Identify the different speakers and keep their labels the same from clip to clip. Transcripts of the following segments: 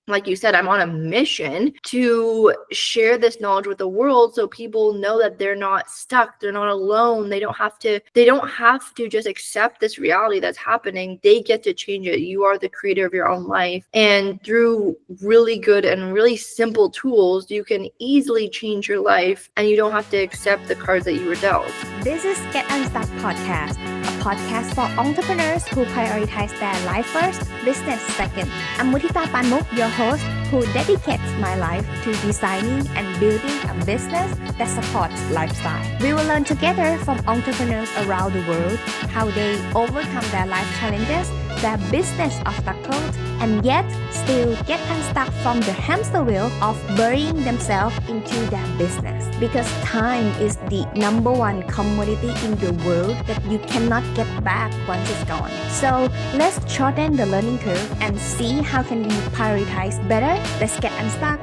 Speaker 1: like you said, I'm on a mission to share this knowledge with the world so people know that they're not stuck, they're not alone. They don't have to just accept this reality that's happening. They get to change it. You are the creator of your own life. And through really good and really simple tools, you can easily change your life and you don't have to accept the cards that you were dealt.
Speaker 2: This is Get Unstuck Podcast, a podcast for entrepreneurs who prioritize their life first, business second. I'm Mudita Panmuk, your host, who dedicates my life to designing and building a business that supports lifestyle. We will learn together from entrepreneurs around the world how they overcome their life challenges, their business obstacles, and yet still get unstuck from the hamster wheel of burying themselves into their business. Because time is the number one commodity in the world that you cannot get back once it's gone. So let's shorten the learning curve and see how can we prioritize better. Let's get unstuck.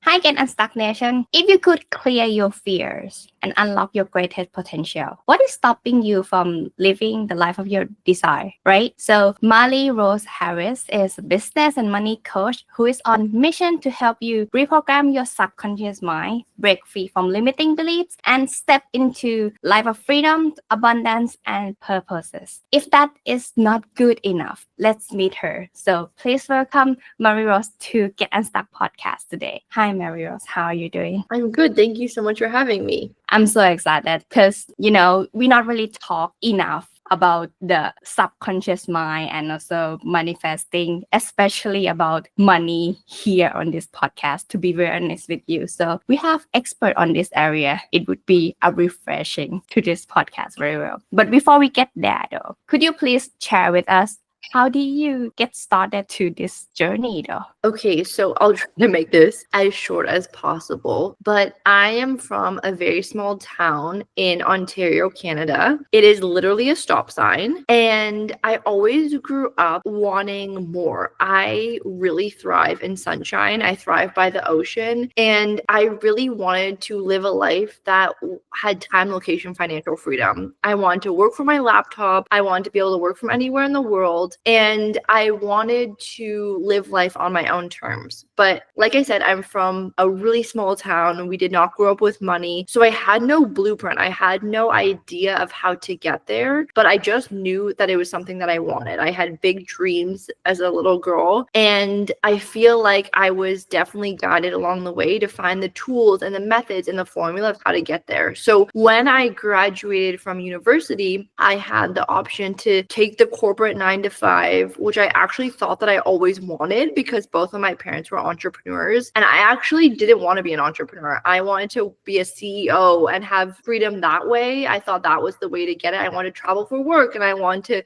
Speaker 2: Hi, Get Unstuck Nation. If you could clear your fears and unlock your greatest potential, what is stopping you from living the life of your desire, right? So Marley Rose Harris is a business and money coach who is on mission to help you reprogram your subconscious mind, break free from limiting beliefs, and step into life of freedom, abundance, and purposes. If that is not good enough, let's meet her. So please welcome Marley Rose to Get Unstuck Podcast today. Hi, Marley Rose. How are you doing?
Speaker 1: I'm good. Thank you so much for having me.
Speaker 2: I'm so excited because, we not really talk enough about the subconscious mind and also manifesting, especially about money here on this podcast, to be very honest with you. So we have expert on this area. It would be a refreshing to this podcast very well. But before we get there though, could you please share with us how did you get started to this journey though?
Speaker 1: Okay, so I'll try to make this as short as possible, but I am from a very small town in Ontario, Canada. It is literally a stop sign, and I always grew up wanting more. I really thrive in sunshine. I thrive by the ocean, and I really wanted to live a life that had time, location, financial freedom. I wanted to work from my laptop. I wanted to be able to work from anywhere in the world, and I wanted to live life on my own terms. But like I said, I'm from a really small town. We did not grow up with money. So I had no blueprint. I had no idea of how to get there, but I just knew that it was something that I wanted. I had big dreams as a little girl, and I feel like I was definitely guided along the way to find the tools and the methods and the formula of how to get there. So when I graduated from university, I had the option to take the corporate 9-to-5, which I actually thought that I always wanted because both of my parents were entrepreneurs, and I actually didn't want to be an entrepreneur. I wanted to be a CEO and have freedom that way. I thought that was the way to get it. I wanted to travel for work, and I want to,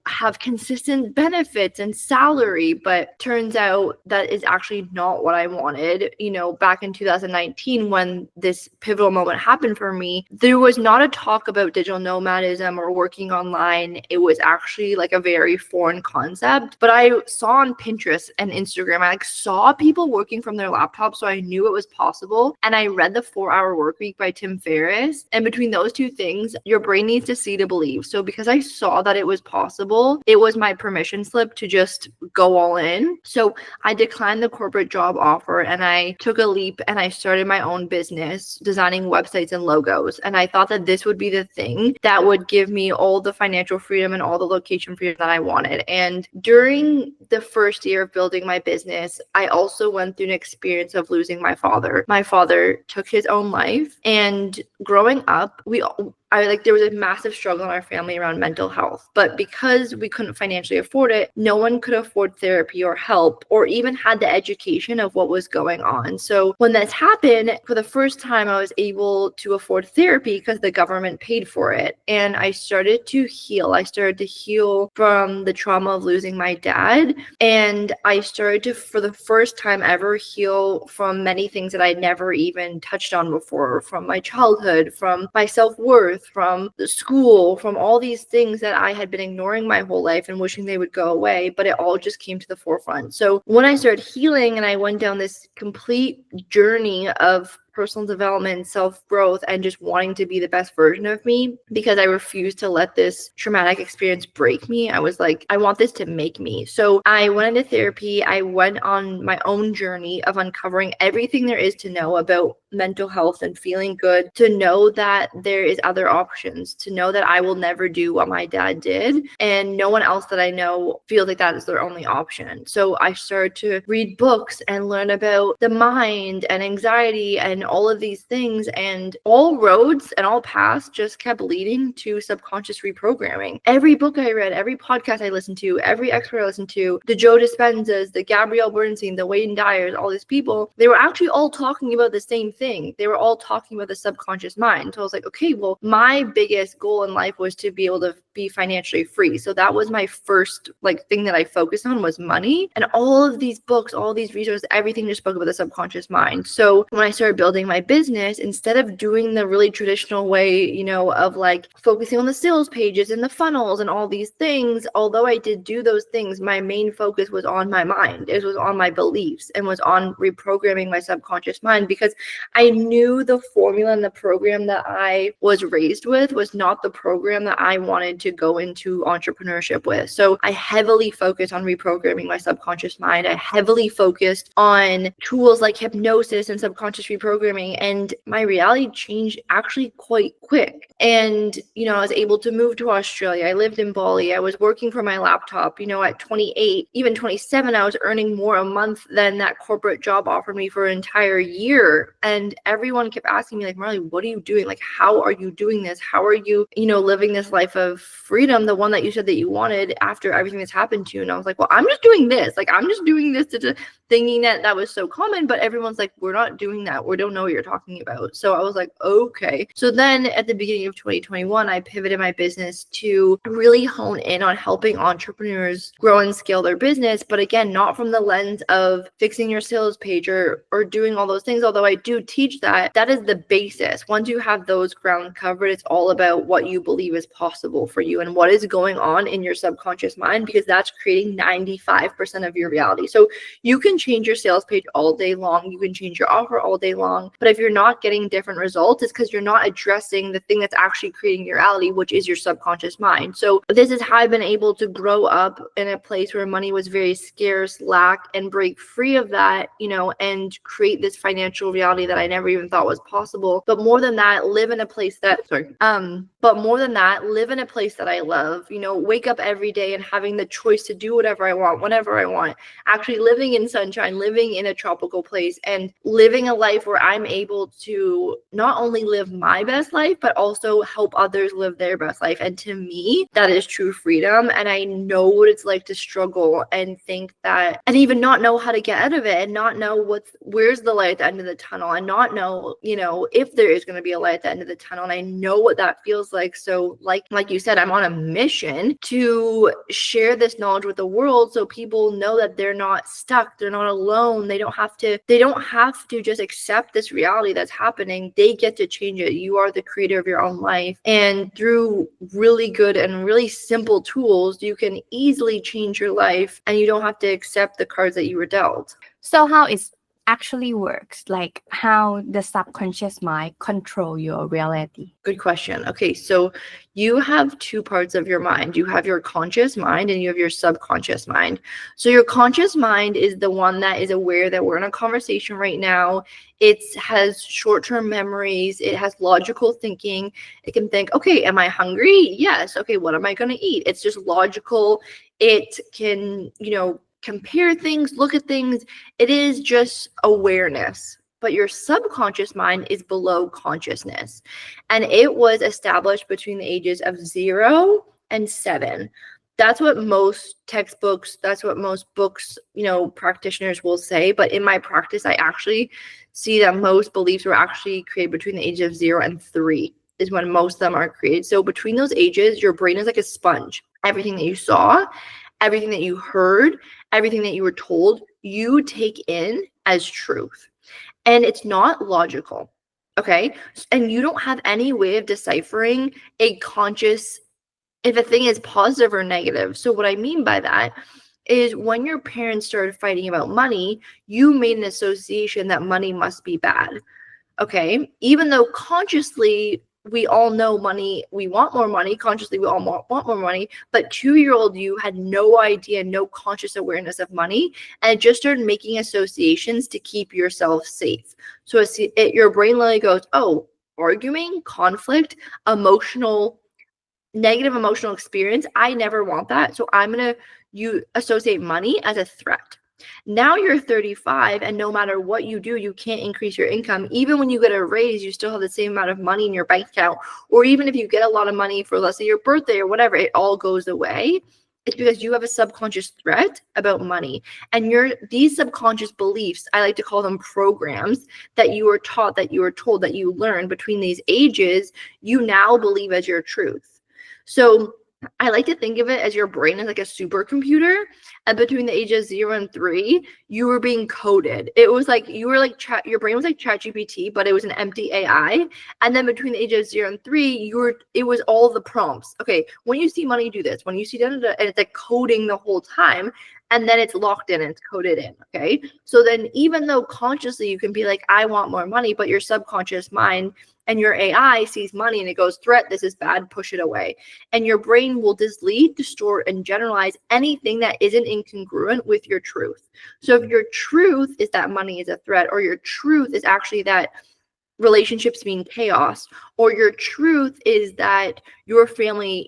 Speaker 1: have consistent benefits and salary, but turns out that is actually not what I wanted. Back in 2019, when this pivotal moment happened for me, there was not a talk about digital nomadism or working online. It was actually like a very foreign concept, but I saw on Pinterest and Instagram, I saw people working from their laptops, so I knew it was possible. And I read the 4-Hour Workweek by Tim Ferriss, and between those two things, your brain needs to see to believe. So because I saw that it was possible, it was my permission slip to just go all in. So I declined the corporate job offer, and I took a leap, and I started my own business designing websites and logos. And I thought that this would be the thing that would give me all the financial freedom and all the location freedom that I wanted. And during the first year of building my business, I also went through an experience of losing my father. My father took his own life, and growing up, there was a massive struggle in our family around mental health, but because we couldn't financially afford it, no one could afford therapy or help or even had the education of what was going on. So when this happened, for the first time, I was able to afford therapy because the government paid for it. And I started to heal. I started to heal from the trauma of losing my dad. And I started to, for the first time ever, heal from many things that I'd never even touched on before, from my childhood, from my self-worth, from the school, from all these things that I had been ignoring my whole life and wishing they would go away, but it all just came to the forefront. So when I started healing and I went down this complete journey of personal development, self-growth, and just wanting to be the best version of me, because I refused to let this traumatic experience break me. I was like, I want this to make me. So I went into therapy. I went on my own journey of uncovering everything there is to know about mental health and feeling good, to know that there is other options, to know that I will never do what my dad did, and no one else that I know feels like that is their only option. So I started to read books and learn about the mind and anxiety and all of these things, and all roads and all paths just kept leading to subconscious reprogramming. Every book I read, every podcast I listened to, every expert I listened to, the Joe Dispenzas, the Gabrielle Bernstein, the Wayne Dyers, all these people, they were actually all talking about the same thing. They were all talking about the subconscious mind. So I was like, okay, well, my biggest goal in life was to be able to be financially free. So that was my first thing that I focused on, was money. And all of these books, all these resources, everything just spoke about the subconscious mind. So when I started building my business, instead of doing the really traditional way, of focusing on the sales pages and the funnels and all these things, although I did do those things, my main focus was on my mind. It was on my beliefs and was on reprogramming my subconscious mind, because I knew the formula and the program that I was raised with was not the program that I wanted to go into entrepreneurship with. So I heavily focused on reprogramming my subconscious mind. I heavily focused on tools like hypnosis and subconscious reprogramming, and my reality changed actually quite quick. And, I was able to move to Australia. I lived in Bali. I was working from my laptop. At 28, even 27, I was earning more a month than that corporate job offered me for an entire year. And everyone kept asking me, Marley, what are you doing? How are you doing this? How are you, living this life of freedom, the one that you said that you wanted after everything that's happened to you? And I was like, well, I'm just doing this. I'm just doing this to thinking that was so common. But everyone's like, we're not doing that. We don't know what you're talking about. So I was like, okay. So then at the beginning of 2021, I pivoted my business to really hone in on helping entrepreneurs grow and scale their business. But again, not from the lens of fixing your sales page or doing all those things. Although I do teach that is the basis. Once you have those ground covered, it's all about what you believe is possible for you and what is going on in your subconscious mind, because that's creating 95% of your reality. So you can change your sales page all day long. You can change your offer all day long. But if you're not getting different results, it's because you're not addressing the thing that's actually creating your reality, which is your subconscious mind. So this is how I've been able to grow up in a place where money was very scarce, lack, and break free of that, and create this financial reality that I never even thought was possible. But more than that, live in a place that I love, wake up every day and having the choice to do whatever I want, whenever I want, actually living in sunshine, living in a tropical place, and living a life where I'm able to not only live my best life, but also help others live their best life. And to me, that is true freedom. And I know what it's like to struggle and think that, and even not know how to get out of it, and not know where's the light at the end of the tunnel, and not know, if there is going to be a light at the end of the tunnel. And I know what that feels like. So like you said, I'm on a mission to share this knowledge with the world, so people know that they're not stuck, they're not alone. They don't have to just accept this reality that's happening. They get to change it. You are the creator of your own life. And through really good and really simple tools, you can easily change your life, and you don't have to accept the cards that you were dealt.
Speaker 2: So how it actually works, how the subconscious mind control your reality?
Speaker 1: Good question. Okay, so you have two parts of your mind. You have your conscious mind and you have your subconscious mind. So your conscious mind is the one that is aware that we're in a conversation right now. It has short-term memories. It has logical thinking. It can think, okay, am I hungry? Yes. Okay, what am I going to eat? It's just logical. It can, compare things, look at things. It is just awareness. But your subconscious mind is below consciousness. And it was established between the ages of 0 and 7. That's what most textbooks, that's what most books, practitioners will say. But in my practice, I actually see that most beliefs were actually created between the ages of 0 and 3 is when most of them are created. So between those ages, your brain is like a sponge. Everything that you saw, everything that you heard, everything that you were told, you take in as truth. And it's not logical, okay? And you don't have any way of deciphering a conscious, if a thing is positive or negative. So what I mean by that is when your parents started fighting about money, you made an association that money must be bad. Okay. Even though consciously we all know money, we want more money. Consciously, we all want more money. But 2-year-old you had no idea, no conscious awareness of money, and it just started making associations to keep yourself safe. So your brain literally goes, oh, arguing, conflict, negative emotional experience. I never want that. So you associate money as a threat. Now you're 35, and no matter what you do, you can't increase your income. Even when you get a raise, you still have the same amount of money in your bank account. Or even if you get a lot of money for, let's say, your birthday or whatever, it all goes away. It's because you have a subconscious threat about money. And these subconscious beliefs, I like to call them programs, that you were taught, that you were told, that you learned between these ages, you now believe as your truth. So I like to think of it as your brain is like a supercomputer, and between the ages 0 and 3, you were being coded. It was like your brain was like ChatGPT, but it was an empty AI. And then between the ages 0 and 3, it was all the prompts. Okay, when you see money, do this. When you see and it's like coding the whole time, and then it's locked in and it's coded in. Okay, so then even though consciously you can be like, I want more money, but your subconscious mind and your AI sees money and it goes, threat, this is bad, push it away. And your brain will delete, distort, and generalize anything that isn't incongruent with your truth. So if your truth is that money is a threat, or your truth is actually that relationships mean chaos, or your truth is that your family,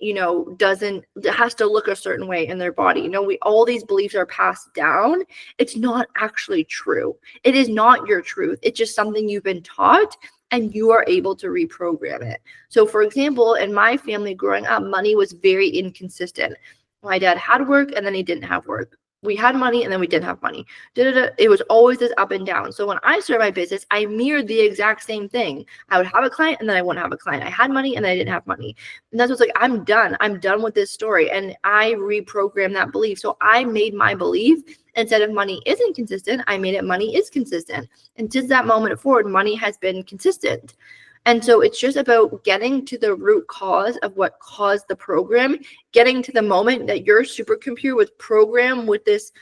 Speaker 1: has to look a certain way in their body. All these beliefs are passed down. It's not actually true. It is not your truth. It's just something you've been taught, and you are able to reprogram it. So for example, in my family growing up, money was very inconsistent. My dad had work and then he didn't have work. We had money and then we didn't have money. It was always this up and down. So when I started my business, I mirrored the exact same thing. I would have a client and then I wouldn't have a client. I had money and then I didn't have money. And that's what's like, I'm done. I'm done with this story. And I reprogrammed that belief. So I made my belief, instead of money isn't consistent, I made it money is consistent. And since that moment forward, money has been consistent. And so it's just about getting to the root cause of what caused the program, getting to the moment that your supercomputer was programmed with this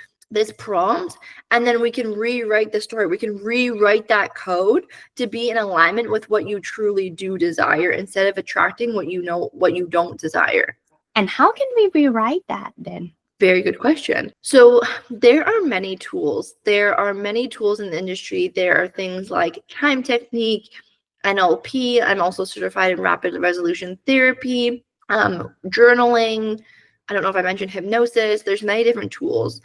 Speaker 1: prompt, and then we can rewrite the story. We can rewrite that code to be in alignment with what you truly do desire, instead of attracting what you don't desire.
Speaker 2: And how can we rewrite that then?
Speaker 1: Very good question. So there are many tools. There are many tools in the industry. There are things like time technique, NLP. I'm also certified in rapid resolution therapy, journaling. I don't know if I mentioned hypnosis. There's many different tools.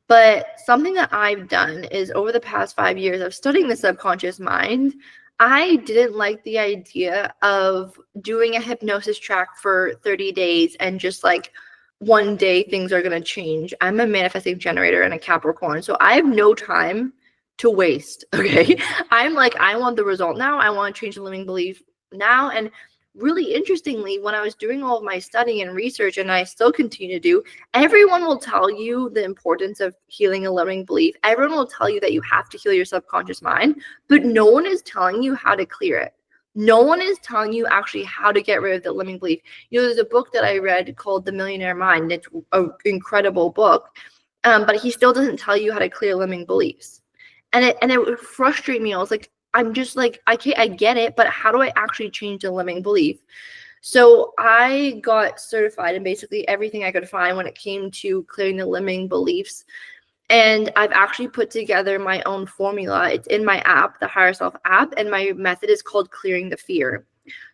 Speaker 1: But something that I've done is, over the past 5 years of studying the subconscious mind, I didn't like the idea of doing a hypnosis track for 30 days and just like one day things are going to change. I'm a manifesting generator and a Capricorn, so I have no time to waste. Okay. I'm like, I want the result now. I want to change the limiting belief now. And really interestingly, when I was doing all of my studying and research, and I still continue to do, everyone will tell you the importance of healing a limiting belief. Everyone will tell you that you have to heal your subconscious mind, but no one is telling you how to clear it. No one is telling you actually how to get rid of the limiting belief. There's a book that I read called The Millionaire Mind. It's an incredible book, but he still doesn't tell you how to clear limiting beliefs. And it would frustrate me. I was like, I'm just like, I get it, but how do I actually change the limiting belief? So I got certified in basically everything I could find when it came to clearing the limiting beliefs. And I've actually put together my own formula. It's in my app, the Higher Self app, and my method is called Clearing the Fear.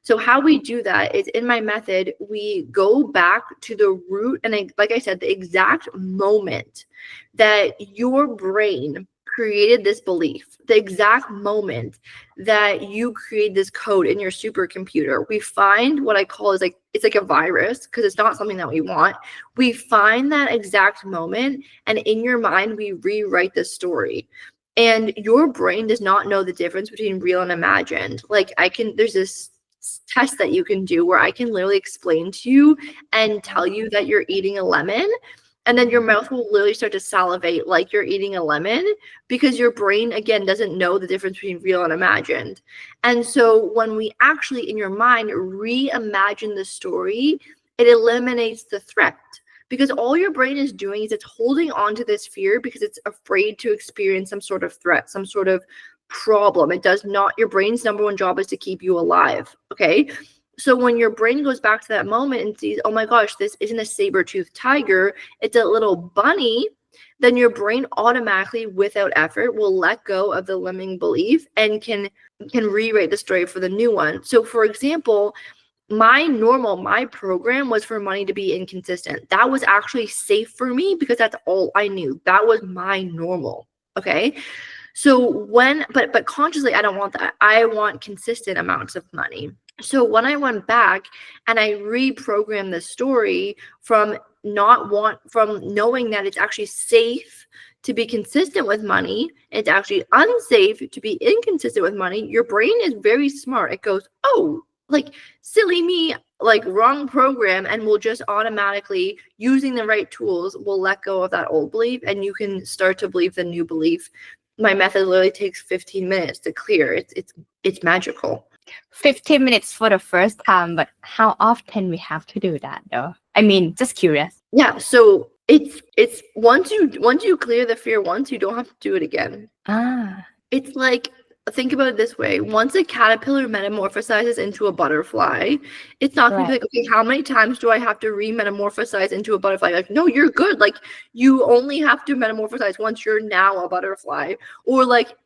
Speaker 1: So how we do that is, in my method, we go back to the root, and like I said, the exact moment that your brain created this belief, the exact moment that you create this code in your supercomputer. We find what I call is like, it's like a virus, because it's not something that we want. We find that exact moment, and in your mind, we rewrite the story. And your brain does not know the difference between real and imagined. Like there's this test that you can do where I can literally explain to you and tell you that you're eating a lemon, and then your mouth will literally start to salivate like you're eating a lemon, because your brain, again, doesn't know the difference between real and imagined. And so when we actually, in your mind, reimagine the story, it eliminates the threat. Because all your brain is doing is it's holding on to this fear because it's afraid to experience some sort of threat, some sort of problem. It does not, your brain's number one job is to keep you alive. Okay. So when your brain goes back to that moment and sees, oh my gosh, this isn't a saber-toothed tiger, it's a little bunny, then your brain automatically, without effort, will let go of the limiting belief and can rewrite the story for the new one. So for example, my program was for money to be inconsistent. That was actually safe for me because that's all I knew. That was my normal. Okay. So but consciously, I don't want that. I want consistent amounts of money. So when I went back and I reprogrammed the story from knowing that it's actually safe to be consistent with money, it's actually unsafe to be inconsistent with money, your brain is very smart. It goes, oh, like silly me, like wrong program, and will just automatically, using the right tools, will let go of that old belief and you can start to believe the new belief. My method literally takes 15 minutes to clear. It's magical.
Speaker 2: 15 minutes for the first time, but how often we have to do that though? I mean, just curious.
Speaker 1: Yeah, so it's once you clear the fear once, you don't have to do it again. It's like, think about it this way. Once a caterpillar metamorphosizes into a butterfly, it's not going to be like, okay, how many times do I have to re-metamorphosize into a butterfly? Like, no, you're good. Like, you only have to metamorphosize once you're now a butterfly. Or like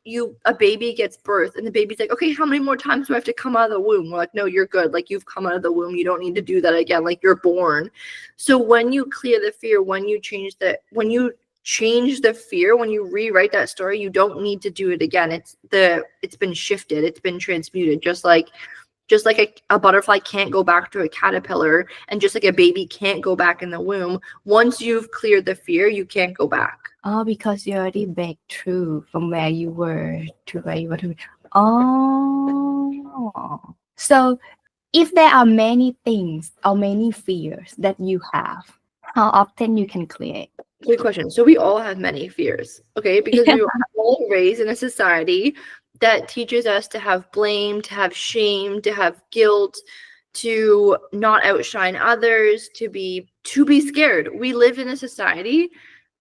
Speaker 1: a baby gets birth and the baby's like, okay, how many more times do I have to come out of the womb? We're like, no, you're good. Like, you've come out of the womb. You don't need to do that again. Like, you're born. So when you clear the fear, when you change the fear, when you rewrite that story, you don't need to do it again. It's been shifted, it's been transmuted, just like a butterfly can't go back to a caterpillar, and just like a baby can't go back in the womb. Once you've cleared the fear, you can't go back.
Speaker 2: Oh, because you already break through from where you were to where you were to. Oh, so if there are many things or many fears that you have, how often you can clear it?
Speaker 1: Good question. So we all have many fears, okay? Because we were all raised in a society that teaches us to have blame, to have shame, to have guilt, to not outshine others, to be scared. We live in a society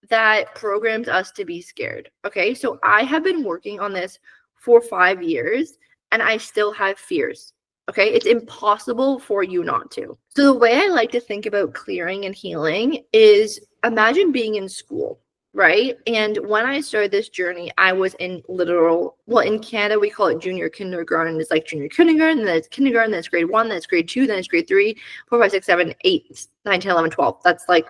Speaker 1: that programs us to be scared, okay? So I have been working on this for 5 years and I still have fears. Okay, it's impossible for you not to. So the way I like to think about clearing and healing is, imagine being in school, right? And when I started this journey, I was in in Canada, we call it junior kindergarten. It's like junior kindergarten, then it's kindergarten, then it's grade 1, then it's grade 2, then it's grade 3, 4, 5, 6, 7, 8, 9, 10, 11, 12. That's like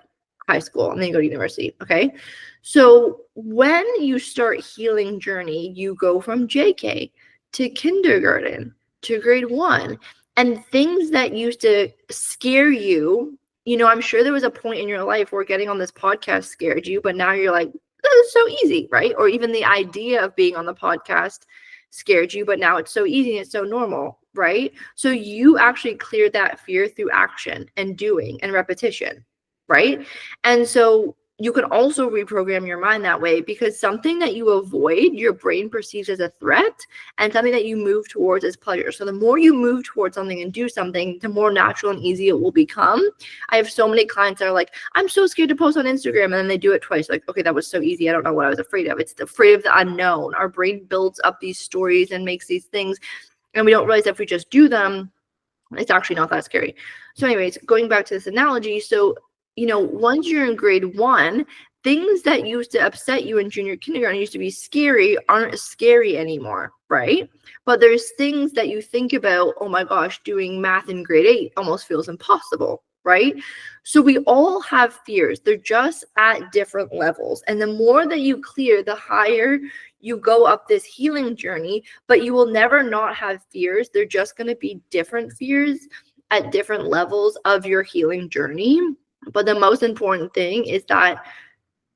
Speaker 1: high school, and then you go to university, okay? So when you start healing journey, you go from JK to kindergarten to grade 1, and things that used to scare you, I'm sure there was a point in your life where getting on this podcast scared you, but now you're like, this is so easy, right? Or even the idea of being on the podcast scared you, but now it's so easy and it's so normal, right? So you actually cleared that fear through action and doing and repetition, right? And so you can also reprogram your mind that way, because something that you avoid, your brain perceives as a threat, and something that you move towards as pleasure. So the more you move towards something and do something, the more natural and easy it will become. I have so many clients that are like, I'm so scared to post on Instagram, and then they do it twice. Like, okay, that was so easy. I don't know what I was afraid of. It's afraid of the unknown. Our brain builds up these stories and makes these things, and we don't realize that if we just do them, it's actually not that scary. So anyways, going back to this analogy, so once you're in grade 1, things that used to upset you in junior kindergarten, used to be scary, aren't scary anymore, right? But there's things that you think about, oh my gosh, doing math in grade 8 almost feels impossible, right? So we all have fears. They're just at different levels. And the more that you clear, the higher you go up this healing journey, but you will never not have fears. They're just going to be different fears at different levels of your healing journey. But the most important thing is that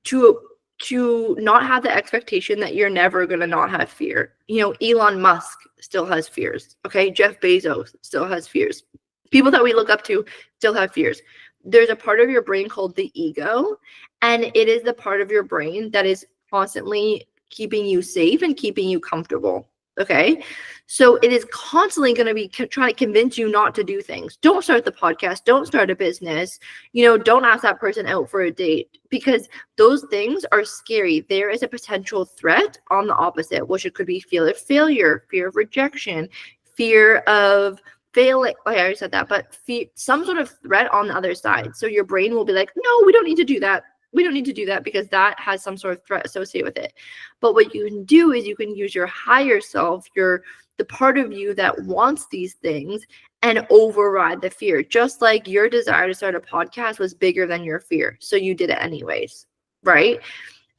Speaker 1: to not have the expectation that you're never going to not have fear. Elon Musk still has fears. Okay. Jeff Bezos still has fears. People that we look up to still have fears. There's a part of your brain called the ego, and it is the part of your brain that is constantly keeping you safe and keeping you comfortable. Okay. So it is constantly going to be trying to convince you not to do things. Don't start the podcast. Don't start a business. Don't ask that person out for a date, because those things are scary. There is a potential threat on the opposite, which it could be fear of failure, fear of rejection, fear of failing. Like I already said that, but some sort of threat on the other side. So your brain will be like, no, we don't need to do that. We don't need to do that because that has some sort of threat associated with it. But what you can do is you can use your higher self, the part of you that wants these things, and override the fear. Just like your desire to start a podcast was bigger than your fear. So you did it anyways, right?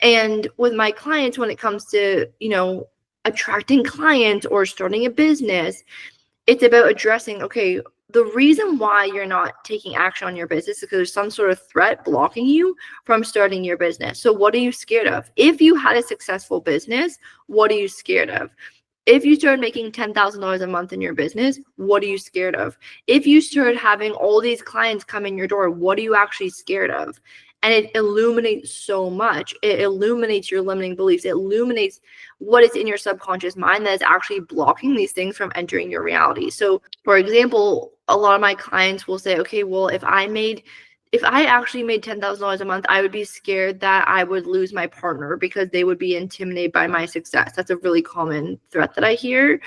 Speaker 1: And with my clients, when it comes to, attracting clients or starting a business, it's about addressing, okay, the reason why you're not taking action on your business is because there's some sort of threat blocking you from starting your business. So what are you scared of? If you had a successful business, what are you scared of? If you started making $10,000 a month in your business, what are you scared of? If you started having all these clients come in your door, what are you actually scared of? And it illuminates so much. It illuminates your limiting beliefs. It illuminates what is in your subconscious mind that is actually blocking these things from entering your reality. So, for example, a lot of my clients will say, okay, well, if I actually made $10,000 a month, I would be scared that I would lose my partner because they would be intimidated by my success. That's a really common threat that I hear.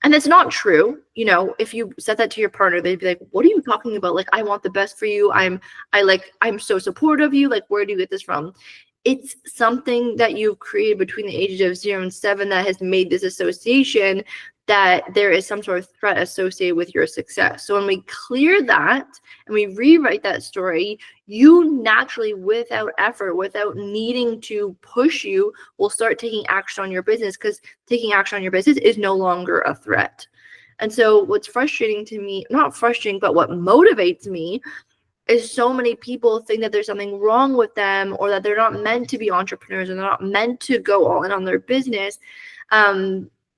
Speaker 1: And it's not true. If you said that to your partner, they'd be like, what are you talking about? Like, I want the best for you. I'm so supportive of you. Like, where do you get this from? It's something that you've created between the ages of 0 and 7 that has made this association that there is some sort of threat associated with your success. So when we clear that and we rewrite that story, you naturally, without effort, without needing to push you, will start taking action on your business, because taking action on your business is no longer a threat. And so what's frustrating to me, not frustrating, but what motivates me, is so many people think that there's something wrong with them, or that they're not meant to be entrepreneurs, and they're not meant to go all in on their business.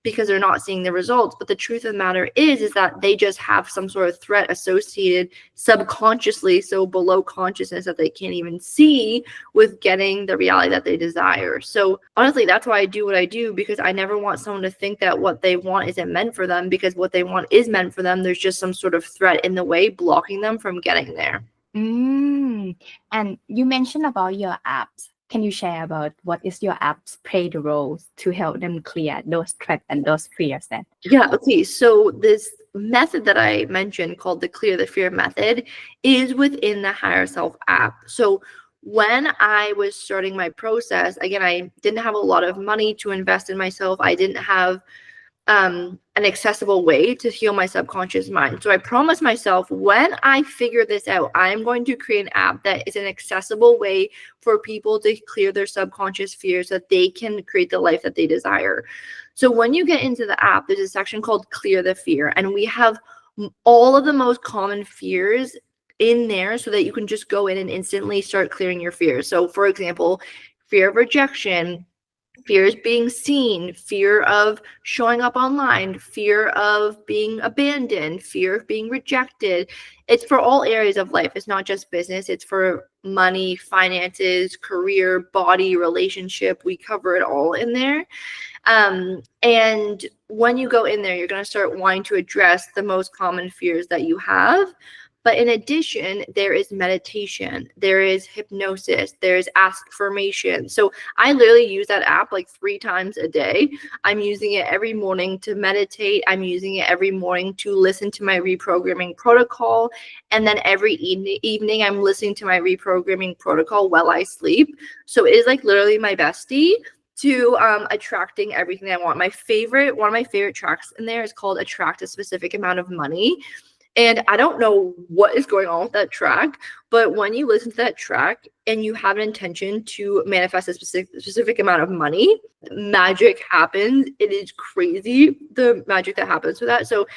Speaker 1: Because they're not seeing the results. But the truth of the matter is that they just have some sort of threat associated subconsciously, so below consciousness, that they can't even see, with getting the reality that they desire. So honestly, that's why I do what I do, because I never want someone to think that what they want isn't meant for them, because what they want is meant for them. There's just some sort of threat in the way blocking them from getting there.
Speaker 2: And you mentioned about your apps. Can you share about what is your apps play the roles to help them clear those threats and those fears then?
Speaker 1: Yeah, okay. So this method that I mentioned, called the Clear the Fear method, is within the Higher Self app. So when I was starting my process, again, I didn't have a lot of money to invest in myself. I didn't have an accessible way to heal my subconscious mind. So I promised myself, when I figure this out, I'm going to create an app that is an accessible way for people to clear their subconscious fears, so that they can create the life that they desire. So when you get into the app, there's a section called Clear the Fear, and we have all of the most common fears in there, so that you can just go in and instantly start clearing your fears. So for example, fear of rejection, fear of being seen, fear of showing up online, fear of being abandoned, fear of being rejected. It's for all areas of life. It's not just business. It's for money, finances, career, body, relationship. We cover it all in there. And when you go in there, you're going to start wanting to address the most common fears that you have. But in addition, there is meditation, there is hypnosis, there's affirmation. So I literally use that app like 3 times a day. I'm using it every morning to meditate. I'm using it every morning to listen to my reprogramming protocol. And then every evening, I'm listening to my reprogramming protocol while I sleep. So it is like literally my bestie to attracting everything I want. One of my favorite tracks in there is called Attract a Specific Amount of Money. And I don't know what is going on with that track, but when you listen to that track and you have an intention to manifest a specific amount of money, magic happens. It is crazy, the magic that happens with that. So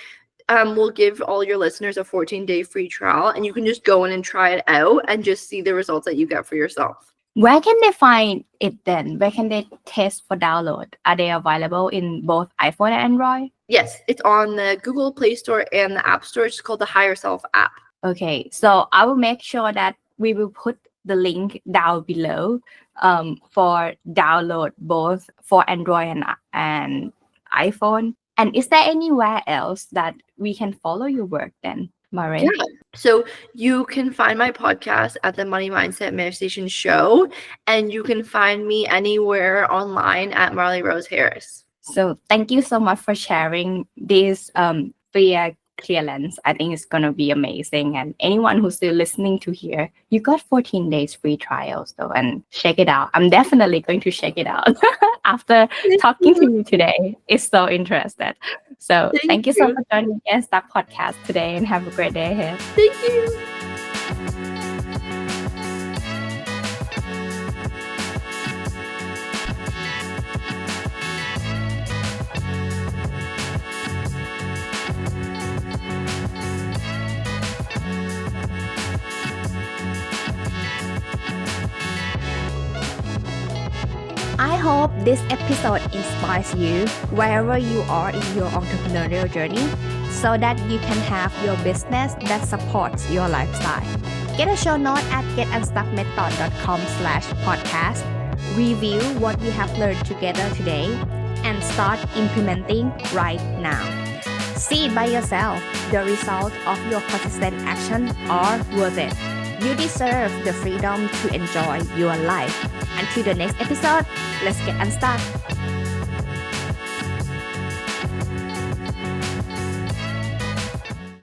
Speaker 1: we'll give all your listeners a 14-day free trial, and you can just go in and try it out and just see the results that you get for yourself.
Speaker 2: Where can they find it then? Where can they test for download? Are they available in both iPhone and Android?
Speaker 1: Yes, it's on the Google Play Store and the App Store. It's called the Higher Self app.
Speaker 2: Okay, so I will make sure that we will put the link down below for download both for Android and iPhone. And is there anywhere else that we can follow your work then, Mare?
Speaker 1: Yeah. So you can find my podcast at the Money Mindset Manifestation Show, and you can find me anywhere online at Marley Rose Harris.
Speaker 2: So thank you so much for sharing this fear clearance. I think it's going to be amazing. And anyone who's still listening to here, you got 14 days free trials though, and check it out. I'm definitely going to check it out after talking to you today. It's so interested. So thank you so much for joining the Unstuck podcast today, and have a great day ahead.
Speaker 1: Thank you.
Speaker 2: I hope this episode inspires you wherever you are in your entrepreneurial journey, so that you can have your business that supports your lifestyle. Get a show note at getunstuckmethod.com/podcast. Review what we have learned together today and start implementing right now. See it by yourself. The result of your consistent action are worth it. You deserve the freedom to enjoy your life. Until the next episode, let's get unstuck.